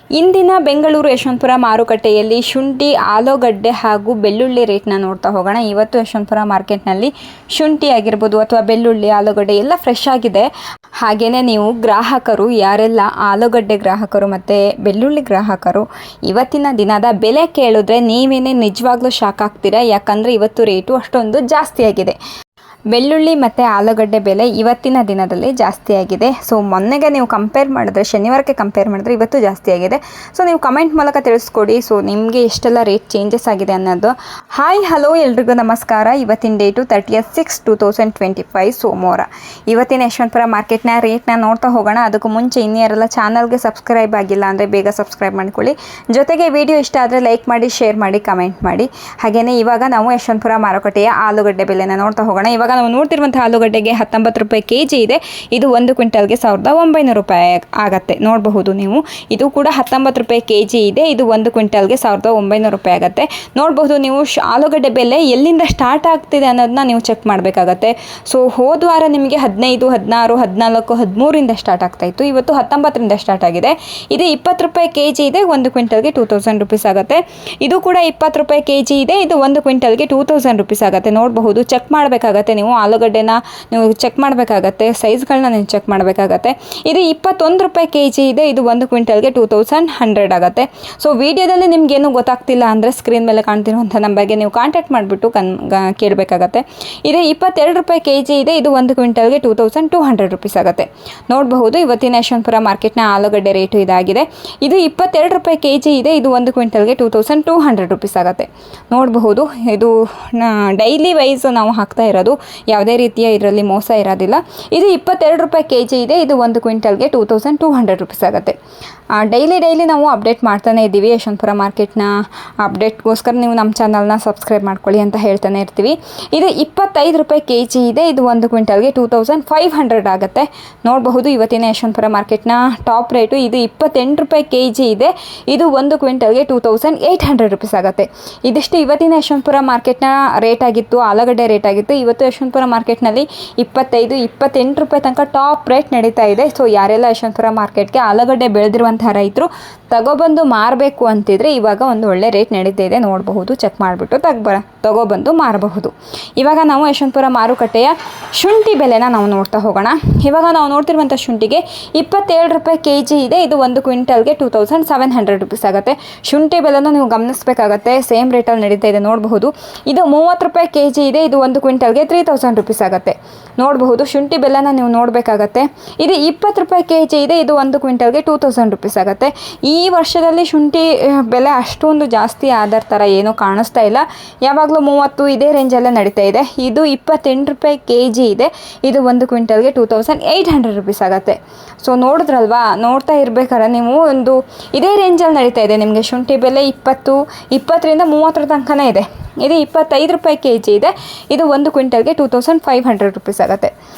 ಇಂದಿನ ಬೆಂಗಳೂರು ಯಶವಂತಪುರ ಮಾರುಕಟ್ಟೆಯಲ್ಲಿ ಶುಂಠಿ, ಆಲೂಗಡ್ಡೆ ಹಾಗೂ ಬೆಳ್ಳುಳ್ಳಿ ರೇಟ್ನ ನೋಡ್ತಾ ಹೋಗೋಣ. ಇವತ್ತು ಯಶವಂತಪುರ ಮಾರ್ಕೆಟ್ನಲ್ಲಿ ಶುಂಠಿ ಆಗಿರ್ಬೋದು ಅಥವಾ ಬೆಳ್ಳುಳ್ಳಿ, ಆಲೂಗಡ್ಡೆ ಎಲ್ಲ ಫ್ರೆಶ್ ಆಗಿದೆ. ಹಾಗೆಯೇ ನೀವು ಗ್ರಾಹಕರು ಯಾರೆಲ್ಲ ಆಲೂಗಡ್ಡೆ ಗ್ರಾಹಕರು ಮತ್ತು ಬೆಳ್ಳುಳ್ಳಿ ಗ್ರಾಹಕರು ಇವತ್ತಿನ ದಿನದ ಬೆಲೆ ಕೇಳಿದ್ರೆ ನೀವೇನೇ ನಿಜವಾಗ್ಲೂ ಶಾಕ್ ಆಗ್ತೀರಾ. ಯಾಕಂದರೆ ಇವತ್ತು ರೇಟು ಅಷ್ಟೊಂದು ಜಾಸ್ತಿ ಆಗಿದೆ. ಬೆಳ್ಳುಳ್ಳಿ ಮತ್ತು ಆಲೂಗಡ್ಡೆ ಬೆಲೆ ಇವತ್ತಿನ ದಿನದಲ್ಲಿ ಜಾಸ್ತಿ ಆಗಿದೆ. ಸೊ ಮೊನ್ನೆಗೆ ನೀವು ಕಂಪೇರ್ ಮಾಡಿದ್ರೆ, ಶನಿವಾರಕ್ಕೆ ಕಂಪೇರ್ ಮಾಡಿದ್ರೆ ಇವತ್ತು ಜಾಸ್ತಿ ಆಗಿದೆ. ಸೊ ನೀವು ಕಮೆಂಟ್ ಮೂಲಕ ತಿಳಿಸ್ಕೊಡಿ. ಸೊ ನಿಮಗೆ ಎಷ್ಟೆಲ್ಲ ರೇಟ್ ಚೇಂಜಸ್ ಆಗಿದೆ ಅನ್ನೋದು. ಹಾಯ್ ಹಲೋ ಎಲ್ರಿಗೂ ನಮಸ್ಕಾರ. ಇವತ್ತಿನ ಡೇಟು 30/6/2025 ಸೋಮವಾರ. ಇವತ್ತಿನ ಯಶವಂತಪುರ ಮಾರ್ಕೆಟ್ನ ರೇಟ್ನ ನೋಡ್ತಾ ಹೋಗೋಣ. ಅದಕ್ಕೂ ಮುಂಚೆ ಇನ್ನೇರೆಲ್ಲ ಚಾನಲ್ಗೆ ಸಬ್ಸ್ಕ್ರೈಬ್ ಆಗಿಲ್ಲ ಅಂದರೆ ಬೇಗ ಸಬ್ಸ್ಕ್ರೈಬ್ ಮಾಡ್ಕೊಳ್ಳಿ. ಜೊತೆಗೆ ವಿಡಿಯೋ ಇಷ್ಟ ಆದರೆ ಲೈಕ್ ಮಾಡಿ, ಶೇರ್ ಮಾಡಿ, ಕಮೆಂಟ್ ಮಾಡಿ. ಹಾಗೆಯೇ ಇವಾಗ ನಾವು ಯಶವಂತಪುರ ಮಾರುಕಟ್ಟೆಯ ಆಲೂಗಡ್ಡೆ ಬೆಲೆನ ನೋಡ್ತಾ ಹೋಗೋಣ. ಇವಾಗ ನಾವು ನೋಡ್ತಿರುವಂಥ ಆಲೂಗಡ್ಡೆಗೆ 19 ರೂಪಾಯಿ kg ಇದೆ. ಇದು 1 ಕ್ವಿಂಟಲ್ಗೆ 1900 ರೂಪಾಯಿ ಆಗುತ್ತೆ. ನೋಡಬಹುದು ನೀವು, ಇದು ಕೂಡ 19 ರೂಪಾಯಿ kg ಇದೆ. ಇದು 1 ಕ್ವಿಂಟಲ್ಗೆ 1900 ರೂಪಾಯಿ ಆಗುತ್ತೆ. ನೋಡಬಹುದು ನೀವು, ಆಲೂಗಡ್ಡೆ ಬೆಲೆ ಎಲ್ಲಿಂದ ಸ್ಟಾರ್ಟ್ ಆಗ್ತಿದೆ ಅನ್ನೋದನ್ನ ನೀವು ಚೆಕ್ ಮಾಡಬೇಕಾಗತ್ತೆ. ಸೊ ಹೋದ ವಾರ ನಿಮಗೆ 15, 16, 14, 13ರಿಂದ ಸ್ಟಾರ್ಟ್ ಆಗ್ತಾ ಇತ್ತು. ಇವತ್ತು 19ರಿಂದ ಸ್ಟಾರ್ಟ್ ಆಗಿದೆ. ಇದು 20 ರೂಪಾಯಿ kg ಇದೆ. 1 ಕ್ವಿಂಟಲ್ಗೆ 2000 ರೂಪೀಸ್ ಆಗುತ್ತೆ. ಇದು ಕೂಡ 20 ರೂಪಾಯಿ kg ಇದೆ. ಇದು 1 ಕ್ವಿಂಟಲ್ಗೆ 2000 ರೂಪೀಸ್ ಆಗುತ್ತೆ. ನೋಡಬಹುದು, ಚೆಕ್ ಮಾಡಬೇಕಾಗತ್ತೆ ನೀವು ಆಲೂಗಡ್ಡೆನ ನೀವು ಚೆಕ್ ಮಾಡಬೇಕಾಗತ್ತೆ. ಸೈಜ್ಗಳನ್ನ ನೀವು ಚೆಕ್ ಮಾಡಬೇಕಾಗತ್ತೆ. ಇದು 21 ರೂಪಾಯಿ kg ಇದೆ. ಇದು 1 ಕ್ವಿಂಟಲ್ಗೆ 2100 ಆಗುತ್ತೆ. ಸೊ ವಿಡಿಯೋದಲ್ಲಿ ನಿಮಗೇನು ಗೊತ್ತಾಗ್ತಿಲ್ಲ ಅಂದರೆ ಸ್ಕ್ರೀನ್ ಮೇಲೆ ಕಾಣ್ತಿರುವಂಥ ನಂಬರ್ಗೆ ನೀವು ಕಾಂಟ್ಯಾಕ್ಟ್ ಮಾಡಿಬಿಟ್ಟು ಕೇಳಬೇಕಾಗತ್ತೆ. ಇದು 22 ರೂಪಾಯಿ kg ಇದೆ. ಇದು 1 ಕ್ವಿಂಟಲ್ಗೆ 2200 ರೂಪೀಸ್ ಆಗುತ್ತೆ. ನೋಡಬಹುದು, ಇವತ್ತಿನ ಯಶವಂತಪುರ ಮಾರ್ಕೆಟ್ನ ಆಲೂಗಡ್ಡೆ ರೇಟು ಇದಾಗಿದೆ. ಇದು 22 ರೂಪಾಯಿ kg ಇದೆ. ಇದು 1 ಕ್ವಿಂಟಲ್ಗೆ 2200 ರೂಪೀಸ್ ಆಗುತ್ತೆ. ನೋಡಬಹುದು, ಇದು ಡೈಲಿ ವೈಸ್ ನಾವು ಹಾಕ್ತಾ ಇರೋದು. ಯಾವುದೇ ರೀತಿಯ ಇದರಲ್ಲಿ ಮೋಸ ಇರೋದಿಲ್ಲ. ಇದು 22 ರೂಪಾಯಿ kg ಇದೆ. ಇದು 1 ಕ್ವಿಂಟಲ್ಗೆ 2200 ರೂಪೀಸ್ ಆಗುತ್ತೆ. ಡೈಲಿ ನಾವು ಅಪ್ಡೇಟ್ ಮಾಡ್ತಾನೆ ಇದ್ದೀವಿ. ಯಶವಂತಪುರ ಮಾರ್ಕೆಟ್ನ ಅಪ್ಡೇಟ್ಗೋಸ್ಕರ ನೀವು ನಮ್ಮ ಚಾನಲ್ನ ಸಬ್ಸ್ಕ್ರೈಬ್ ಮಾಡ್ಕೊಳ್ಳಿ ಅಂತ ಹೇಳ್ತಾನೆ ಇರ್ತೀವಿ. ಇದು 25 ರೂಪಾಯಿ kg ಇದೆ. ಇದು 1 ಕ್ವಿಂಟಲ್ಗೆ 2500 ಆಗುತ್ತೆ. ನೋಡಬಹುದು, ಇವತ್ತಿನ ಯಶವಂತಪುರ ಮಾರ್ಕೆಟ್ನ ಟಾಪ್ ರೇಟು. ಇದು 28 ರೂಪಾಯಿ kg ಇದೆ. ಇದು 1 ಕ್ವಿಂಟಲ್ಗೆ 2800 ರೂಪೀಸ್ ಆಗುತ್ತೆ. ಇದಿಷ್ಟು ಇವತ್ತಿನ ಯಶವಂತಪುರ ಮಾರ್ಕೆಟ್ನ ರೇಟ್ ಆಗಿತ್ತು, ಆಲೂಗಡ್ಡೆ ರೇಟ್ ಆಗಿತ್ತು. ಇವತ್ತು ಯಶವಂತಪುರ ಮಾರ್ಕೆಟ್ನಲ್ಲಿ 25-28 ರೂಪಾಯಿ ತನಕ ಟಾಪ್ ರೇಟ್ ನಡೀತಾ ಇದೆ. ಸೊ ಯಾರೆಲ್ಲ ಯಶವಂತಪುರ ಮಾರ್ಕೆಟ್ಗೆ ಆಲೂಗಡ್ಡೆ ಬೆಳೆದಿರುವಂತಹ ರೈತರು ತಗೊಬಂದು ಮಾರಬೇಕು ಅಂತಿದ್ರೆ ಇವಾಗ ಒಂದು ಒಳ್ಳೆ ರೇಟ್ ನಡೀತಾ ಇದೆ. ನೋಡಬಹುದು, ಚೆಕ್ ಮಾಡಿಬಿಟ್ಟು ತಗೊಬಂದು ಮಾರಬಹುದು. ಇವಾಗ ನಾವು ಯಶವಂತಪುರ ಮಾರುಕಟ್ಟೆಯ ಶುಂಠಿ ಬೆಲೆನ ನಾವು ನೋಡ್ತಾ ಹೋಗೋಣ. ಇವಾಗ ನಾವು ನೋಡ್ತಿರುವಂಥ ಶುಂಠಿಗೆ 27 ರೂಪಾಯಿ kg ಇದೆ. ಇದು 1 ಕ್ವಿಂಟಲ್ಗೆ 2700 ರೂಪೀಸ್ ಆಗುತ್ತೆ. ಶುಂಠಿ ಬೆಲೆನ ನೀವು ಗಮನಿಸಬೇಕಾಗತ್ತೆ. ಸೇಮ್ ರೇಟಲ್ಲಿ ನಡೀತಾ ಇದೆ. ನೋಡಬಹುದು, ಇದು 30 ರೂಪಾಯಿ kg ಇದೆ. ಇದು 1 ಕ್ವಿಂಟಲ್ಗೆ 3000 ರೂಪೀಸ್ ಆಗುತ್ತೆ. ನೋಡಬಹುದು, ಶುಂಠಿ ಬೆಲೆನ ನೀವು ನೋಡಬೇಕಾಗತ್ತೆ. ಇದು 20 ರೂಪಾಯಿ kg ಇದೆ. ಇದು 1 ಕ್ವಿಂಟಲ್ಗೆ 2000 ರೂಪೀಸ್ ಆಗುತ್ತೆ. ಈ ವರ್ಷದಲ್ಲಿ ಶುಂಠಿ ಬೆಲೆ ಅಷ್ಟೊಂದು ಜಾಸ್ತಿ ಆದ ಥರ ಏನೂ ಕಾಣಿಸ್ತಾ ಇಲ್ಲ. ಯಾವಾಗಲೂ 30 ಇದೇ ರೇಂಜಲ್ಲೇ ನಡೀತಾ ಇದೆ. ಇದು 28 ರೂಪಾಯಿ kg ಇದೆ. ಇದು 1 ಕ್ವಿಂಟಲ್ಗೆ 2800 ರೂಪೀಸ್ ಆಗುತ್ತೆ. ಸೊ ನೋಡಿದ್ರಲ್ವಾ, ನೋಡ್ತಾ ಇರಬೇಕಾದ್ರೆ ನೀವು ಒಂದು ಇದೇ ರೇಂಜಲ್ಲಿ ನಡೀತಾ ಇದೆ. ನಿಮಗೆ ಶುಂಠಿ ಬೆಲೆ 20ರಿಂದ 30 ತನಕನೇ ಇದೆ. ಇದು 25 ರೂಪಾಯಿ kg ಇದೆ. ಇದು 1 ಕ್ವಿಂಟಲ್ಗೆ 2500 ರೂಪೀಸ್ ಆಗುತ್ತೆ.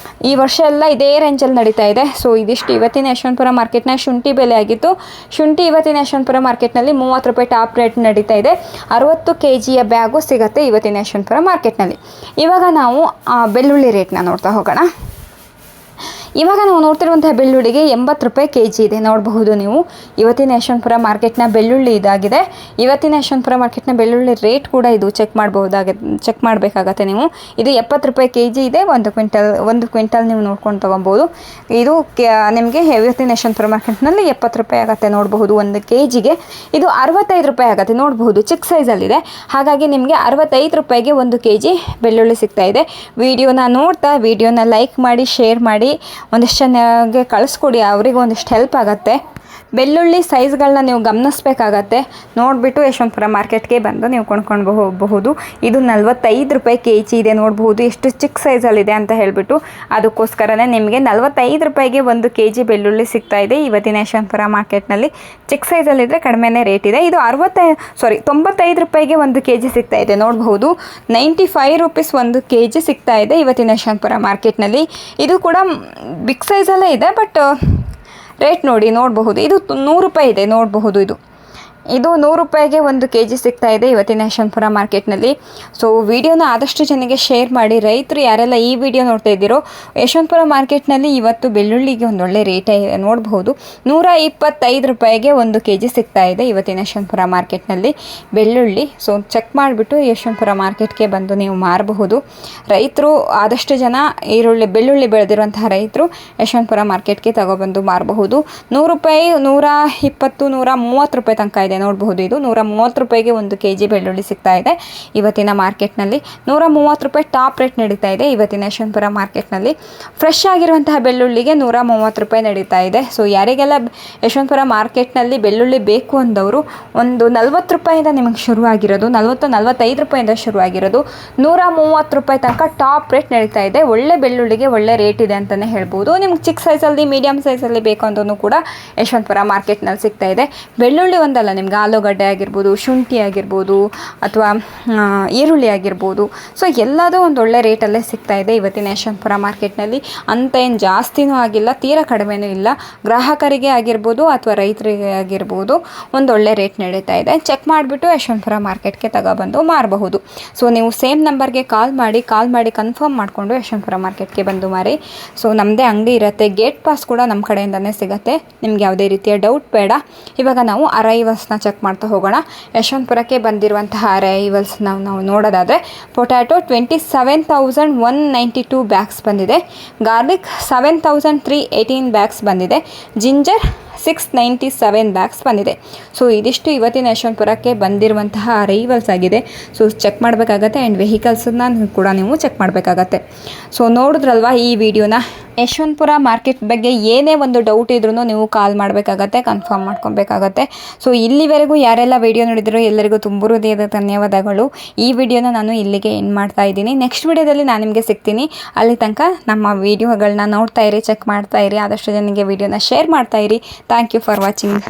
ಈ ವರ್ಷ ಎಲ್ಲ ಇದೇ ರೇಂಜಲ್ಲಿ ನಡೀತಾ ಇದೆ. ಸೊ ಇದಿಷ್ಟು ಇವತ್ತಿನ ಯಶವಂತಪುರ ಮಾರ್ಕೆಟ್ನ ಶುಂಠಿ ಬೆಲೆ ಆಗಿತ್ತು. ಶುಂಠಿ ಇವತ್ತಿನ ಯಶವಂತಪುರ ಮಾರ್ಕೆಟ್ನಲ್ಲಿ 30 ರೂಪಾಯಿ ಟಾಪ್ ರೇಟ್ ನಡೀತಾ ಇದೆ. 60 kgಯ ಬ್ಯಾಗು ಸಿಗುತ್ತೆ ಇವತ್ತಿನ ಯಶವಂತಪುರ ಮಾರ್ಕೆಟ್ನಲ್ಲಿ. ಇವಾಗ ನಾವು ಬೆಳ್ಳುಳ್ಳಿ ರೇಟ್ನ ನೋಡ್ತಾ ಹೋಗೋಣ. ಇವಾಗ ನಾವು ನೋಡ್ತಿರುವಂತಹ ಬೆಳ್ಳುಳ್ಳಿಗೆ 80 ರೂಪಾಯಿ kg ಇದೆ. ನೋಡಬಹುದು ನೀವು, ಇವತ್ತಿನ ಯಶವಂತಪುರ ಮಾರ್ಕೆಟ್ನ ಬೆಳ್ಳುಳ್ಳಿ ಇದಾಗಿದೆ. ಇವತ್ತಿನ ಯಶವಂತಪುರ ಮಾರ್ಕೆಟ್ನ ಬೆಳ್ಳುಳ್ಳಿ ರೇಟ್ ಕೂಡ ಇದು ಚೆಕ್ ಮಾಡಬೇಕಾಗತ್ತೆ ನೀವು. ಇದು 70 ರೂಪಾಯಿ kg ಇದೆ. 1 ಕ್ವಿಂಟಲ್ ನೀವು ನೋಡ್ಕೊಂಡು ತೊಗೊಬೋದು. ಇದು ನಿಮಗೆ ಇವತ್ತಿನ ಯಶವಂತಪುರ ಮಾರ್ಕೆಟ್ನಲ್ಲಿ 70 ರೂಪಾಯಿ ಆಗುತ್ತೆ. ನೋಡಬಹುದು, 1 kgಗೆ ಇದು 65 ರೂಪಾಯಿ ಆಗುತ್ತೆ. ನೋಡಬಹುದು, ಚಿಕ್ಕ ಸೈಜಲ್ಲಿದೆ. ಹಾಗಾಗಿ ನಿಮಗೆ 65 ರೂಪಾಯಿಗೆ 1 kg ಬೆಳ್ಳುಳ್ಳಿ ಸಿಗ್ತಾ ಇದೆ. ವಿಡಿಯೋನ ನೋಡ್ತಾ ವಿಡಿಯೋನ ಲೈಕ್ ಮಾಡಿ, ಶೇರ್ ಮಾಡಿ, ಒಂದಿಷ್ಟು ಜನಕ್ಕೆ ಕಳಿಸ್ಕೊಡಿ. ಅವರಿಗೆ ಒಂದಿಷ್ಟು ಹೆಲ್ಪ್ ಆಗುತ್ತೆ. ಬೆಳ್ಳುಳ್ಳಿ ಸೈಜ್ಗಳನ್ನ ನೀವು ಗಮನಿಸಬೇಕಾಗತ್ತೆ. ನೋಡಿಬಿಟ್ಟು ಯಶವಂತಪುರ ಮಾರ್ಕೆಟ್ಗೆ ಬಂದು ನೀವು ಕೊಂಡ್ಕೊಂಡು ಹೋಗಬಹುದು. ಇದು 45 ರೂಪಾಯಿ kg ಇದೆ. ನೋಡಬಹುದು ಎಷ್ಟು ಚಿಕ್ಕ ಸೈಜಲ್ಲಿದೆ ಅಂತ ಹೇಳಿಬಿಟ್ಟು. ಅದಕ್ಕೋಸ್ಕರನೇ ನಿಮಗೆ 45 ರೂಪಾಯಿಗೆ 1 kg ಬೆಳ್ಳುಳ್ಳಿ ಸಿಗ್ತಾ ಇದೆ ಇವತ್ತಿನ ಯಶವಂತಪುರ ಮಾರ್ಕೆಟ್ನಲ್ಲಿ. ಚಿಕ್ಕ ಸೈಜಲ್ಲಿದ್ದರೆ ಕಡಿಮೆನೇ ರೇಟ್ ಇದೆ. ಇದು 95 ರೂಪಾಯಿಗೆ 1 kg ಸಿಗ್ತಾ ಇದೆ. ನೋಡಬಹುದು, 95 ರೂಪೀಸ್ 1 kg ಸಿಗ್ತಾ ಇದೆ ಇವತ್ತಿನ ಯಶವಂತಪುರ ಮಾರ್ಕೆಟ್ನಲ್ಲಿ. ಇದು ಕೂಡ ಬಿಗ್ ಸೈಜಲ್ಲೇ ಇದೆ. ಬಟ್ ರೇಟ್ ನೋಡಬಹುದು, ಇದು 100 ರೂಪಾಯಿ ಇದೆ. ನೋಡಬಹುದು, ಇದು 100 ರೂಪಾಯಿಗೆ 1 kg ಸಿಗ್ತಾ ಇದೆ ಇವತ್ತಿನ ಯಶವಂತಪುರ ಮಾರ್ಕೆಟ್ನಲ್ಲಿ. ಸೊ ವಿಡಿಯೋನ ಆದಷ್ಟು ಜನಕ್ಕೆ ಶೇರ್ ಮಾಡಿ. ರೈತರು ಯಾರೆಲ್ಲ ಈ ವಿಡಿಯೋ ನೋಡ್ತಾ ಇದ್ದೀರೋ, ಯಶವಂತಪುರ ಮಾರ್ಕೆಟ್ನಲ್ಲಿ ಇವತ್ತು ಬೆಳ್ಳುಳ್ಳಿಗೆ ಒಂದೊಳ್ಳೆ ರೇಟ್ ನೋಡಬಹುದು. 125 ರೂಪಾಯಿಗೆ 1 kg ಸಿಗ್ತಾ ಇದೆ ಇವತ್ತಿನ ಯಶವಂತಪುರ ಮಾರ್ಕೆಟ್ನಲ್ಲಿ ಬೆಳ್ಳುಳ್ಳಿ. ಸೊ ಚೆಕ್ ಮಾಡಿಬಿಟ್ಟು ಯಶವಂತಪುರ ಮಾರ್ಕೆಟ್ಗೆ ಬಂದು ನೀವು ಮಾರಬಹುದು. ರೈತರು ಆದಷ್ಟು ಜನ ಬೆಳ್ಳುಳ್ಳಿ ಬೆಳೆದಿರುವಂತಹ ರೈತರು ಯಶವಂತಪುರ ಮಾರ್ಕೆಟ್ಗೆ ತಗೊಬಂದು ಮಾರಬಹುದು. 100 ರೂಪಾಯಿ, 120, 130 ರೂಪಾಯಿ ತನಕ ಇದೆ ನೋಡಬಹುದು. ಇದು 130 ರೂಪಾಯಿಗೆ 1 kg ಬೆಳ್ಳುಳ್ಳಿ ಸಿಗ್ತಾ ಇದೆ ಇವತ್ತಿನ ಮಾರ್ಕೆಟ್ನಲ್ಲಿ. 130 ರೂಪಾಯಿ ಟಾಪ್ ರೇಟ್ ನಡೀತಾ ಇದೆ ಇವತ್ತಿನ ಯಶವಂತಪುರ ಮಾರ್ಕೆಟ್ನಲ್ಲಿ. ಫ್ರೆಶ್ ಆಗಿರುವಂತಹ ಬೆಳ್ಳುಳ್ಳಿಗೆ 130 ರೂಪಾಯಿ ನಡೀತಾ ಇದೆ. ಸೊ ಯಾರಿಗೆಲ್ಲ ಯಶವಂತಪುರ ಮಾರ್ಕೆಟ್ನಲ್ಲಿ ಬೆಳ್ಳುಳ್ಳಿ ಬೇಕು ಅಂದವರು ಒಂದು 40 ರೂಪಾಯಿಂದ ನಿಮಗೆ ಶುರುವಾಗಿರೋದು, 40-45 ರೂಪಾಯಿಂದ ಶುರುವಾಗಿರೋದು 130 ರೂಪಾಯಿ ತನಕ ಟಾಪ್ ರೇಟ್ ನಡೀತಾ ಇದೆ. ಒಳ್ಳೆ ಬೆಳ್ಳುಳ್ಳಿಗೆ ಒಳ್ಳೆ ರೇಟ್ ಇದೆ ಅಂತಲೇ ಹೇಳ್ಬೋದು. ನಿಮ್ಗೆ ಚಿಕ್ಕ ಸೈಜಲ್ಲಿ, ಮೀಡಿಯಮ್ ಸೈಜಲ್ಲಿ ಬೇಕು ಅಂದ್ರೂ ಕೂಡ ಯಶವಂತಪುರ ಮಾರ್ಕೆಟ್ನಲ್ಲಿ ಸಿಗ್ತಾ ಇದೆ. ಬೆಳ್ಳುಳ್ಳಿ ಒಂದಲ್ಲ, ನಿಮ್ಗೆ ಆಲೂಗಡ್ಡೆ ಆಗಿರ್ಬೋದು, ಶುಂಠಿ ಆಗಿರ್ಬೋದು, ಅಥವಾ ಈರುಳ್ಳಿ ಆಗಿರ್ಬೋದು. ಸೊ ಎಲ್ಲದೂ ಒಂದು ಒಳ್ಳೆ ರೇಟಲ್ಲೇ ಸಿಗ್ತಾ ಇದೆ ಇವತ್ತಿನ ಯಶವಂತಪುರ ಮಾರ್ಕೆಟ್ನಲ್ಲಿ. ಅಂತ ಏನು ಜಾಸ್ತಿನೂ ಆಗಿಲ್ಲ, ತೀರಾ ಕಡಿಮೆನೂ ಇಲ್ಲ. ಗ್ರಾಹಕರಿಗೆ ಆಗಿರ್ಬೋದು ಅಥವಾ ರೈತರಿಗೆ ಆಗಿರ್ಬೋದು ಒಂದೊಳ್ಳೆ ರೇಟ್ ನಡೀತಾ ಇದೆ. ಚೆಕ್ ಮಾಡಿಬಿಟ್ಟು ಯಶವಂತಪುರ ಮಾರ್ಕೆಟ್ಗೆ ತಗೊಬಂದು ಮಾರಬಹುದು. ಸೊ ನೀವು ಸೇಮ್ ನಂಬರ್ಗೆ ಕಾಲ್ ಮಾಡಿ ಕನ್ಫರ್ಮ್ ಮಾಡಿಕೊಂಡು ಯಶವಂತಪುರ ಮಾರ್ಕೆಟ್ಗೆ ಬಂದು ಮಾರಿ. ಸೊ ನಮ್ಮದೇ ಅಂಗಡಿ ಇರುತ್ತೆ, ಗೇಟ್ ಪಾಸ್ ಕೂಡ ನಮ್ಮ ಕಡೆಯಿಂದನೇ ಸಿಗುತ್ತೆ. ನಿಮ್ಗೆ ಯಾವುದೇ ರೀತಿಯ ಡೌಟ್ ಬೇಡ. ಇವಾಗ ನಾವು ಅರೈವಲ್ಸ್ನ ಚೆಕ್ ಮಾಡ್ತಾ ಹೋಗೋಣ. ಯಶವಂತಪುರಕ್ಕೆ ಬಂದಿರುವಂತಹ ಅರೈವಲ್ಸ್ ನಾವು ನೋಡೋದಾದರೆ, ಪೊಟ್ಯಾಟೊ 27,192 ಬ್ಯಾಗ್ಸ್ ಬಂದಿದೆ. ಗಾರ್ಲಿಕ್ 7,318 ಬ್ಯಾಗ್ಸ್ ಬಂದಿದೆ. ಜಿಂಜರ್ 697 ಬ್ಯಾಗ್ಸ್ ಬಂದಿದೆ. ಸೊ ಇದಿಷ್ಟು ಇವತ್ತಿನ ಯಶವಂತಪುರಕ್ಕೆ ಬಂದಿರುವಂತಹ ಅರೈವಲ್ಸ್ ಆಗಿದೆ. ಸೊ ಚೆಕ್ ಮಾಡಬೇಕಾಗತ್ತೆ. ಆ್ಯಂಡ್ ವೆಹಿಕಲ್ಸನ್ನ ಕೂಡ ನೀವು ಚೆಕ್ ಮಾಡಬೇಕಾಗತ್ತೆ. ಸೊ ನೋಡಿದ್ರಲ್ವಾ ಈ ವಿಡಿಯೋನ. ಯಶವಂತಪುರ ಮಾರ್ಕೆಟ್ ಬಗ್ಗೆ ಏನೇ ಒಂದು ಡೌಟ್ ಇದ್ರೂ ನೀವು ಕಾಲ್ ಮಾಡಬೇಕಾಗತ್ತೆ, ಕನ್ಫರ್ಮ್ ಮಾಡ್ಕೊಬೇಕಾಗತ್ತೆ. ಸೊ ಇಲ್ಲಿವರೆಗೂ ಯಾರೆಲ್ಲ ವಿಡಿಯೋ ನೋಡಿದ್ರು ಎಲ್ಲರಿಗೂ ತುಂಬ ಹೃದಯದ ಧನ್ಯವಾದಗಳು. ಈ ವಿಡಿಯೋನ ನಾನು ಇಲ್ಲಿಗೆ ಎಂಡ್ ಮಾಡ್ತಾ ಇದ್ದೀನಿ. ನೆಕ್ಸ್ಟ್ ವಿಡಿಯೋದಲ್ಲಿ ನಾನು ನಿಮಗೆ ಸಿಗ್ತೀನಿ. ಅಲ್ಲಿ ತನಕ ನಮ್ಮ ವಿಡಿಯೋಗಳನ್ನ ನೋಡ್ತಾ ಇರಿ, ಚೆಕ್ ಮಾಡ್ತಾ ಇರಿ. ಆದಷ್ಟು ಜನಕ್ಕೆ ವಿಡಿಯೋನ ಶೇರ್ ಮಾಡ್ತಾ ಇರಿ. Thank you for watching.